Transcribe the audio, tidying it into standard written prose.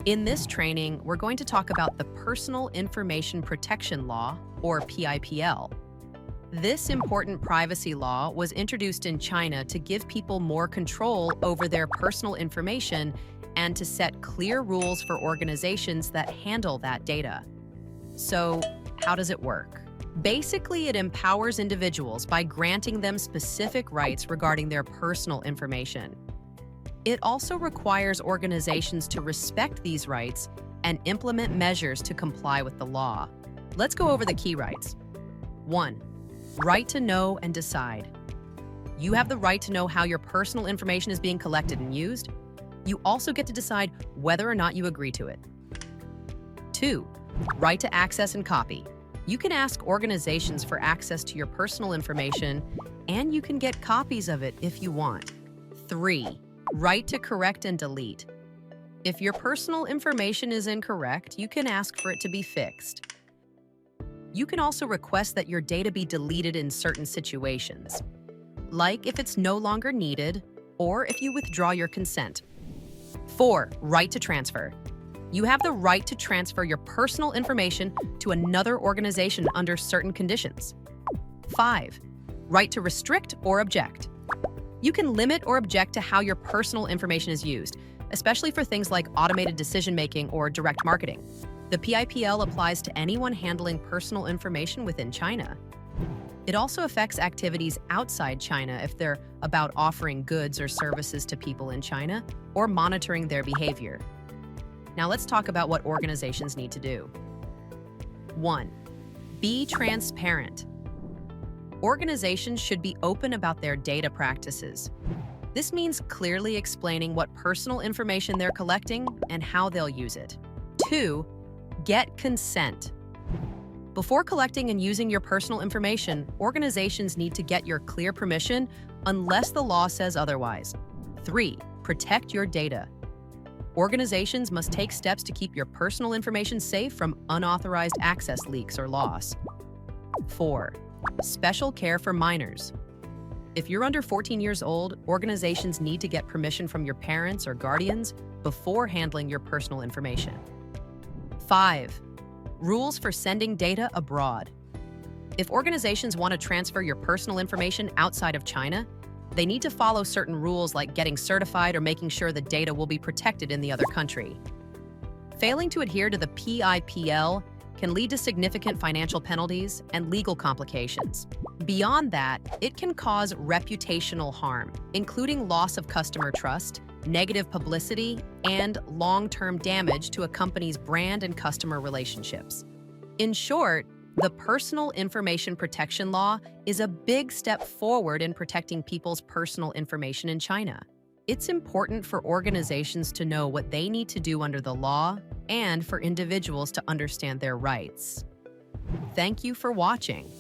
In this training, we're going to talk about the Personal Information Protection Law, or PIPL. This important privacy law was introduced in China to give people more control over their personal information and to set clear rules for organizations that handle that data. So, how does it work? Basically, it empowers individuals by granting them specific rights regarding their personal information. It also requires organizations to respect these rights and implement measures to comply with the law. Let's go over the key rights. 1. Right to know and decide. You have the right to know how your personal information is being collected and used. You also get to decide whether or not you agree to it. 2. Right to access and copy. You can ask organizations for access to your personal information, and you can get copies of it if you want. 3. Right to correct and delete. If your personal information is incorrect, you can ask for it to be fixed. You can also request that your data be deleted in certain situations, like if it's no longer needed or if you withdraw your consent. 4. Right to transfer. You have the right to transfer your personal information to another organization under certain conditions. 5. Right to restrict or object. You can limit or object to how your personal information is used, especially for things like automated decision-making or direct marketing. The PIPL applies to anyone handling personal information within China. It also affects activities outside China if they're about offering goods or services to people in China or monitoring their behavior. Now let's talk about what organizations need to do. 1. Be transparent. Organizations should be open about their data practices. This means clearly explaining what personal information they're collecting and how they'll use it. 2. Get consent. Before collecting and using your personal information, organizations need to get your clear permission unless the law says otherwise. 3. Protect your data. Organizations must take steps to keep your personal information safe from unauthorized access leaks or loss. 4. Special care for minors. If you're under 14 years old, organizations need to get permission from your parents or guardians before handling your personal information. 5. Rules for sending data abroad. If organizations want to transfer your personal information outside of China, they need to follow certain rules like getting certified or making sure the data will be protected in the other country. Failing to adhere to the PIPL can lead to significant financial penalties and legal complications. Beyond that, it can cause reputational harm, including loss of customer trust, negative publicity, and long-term damage to a company's brand and customer relationships. In short, the Personal Information Protection Law is a big step forward in protecting people's personal information in China. It's important for organizations to know what they need to do under the law and for individuals to understand their rights. Thank you for watching.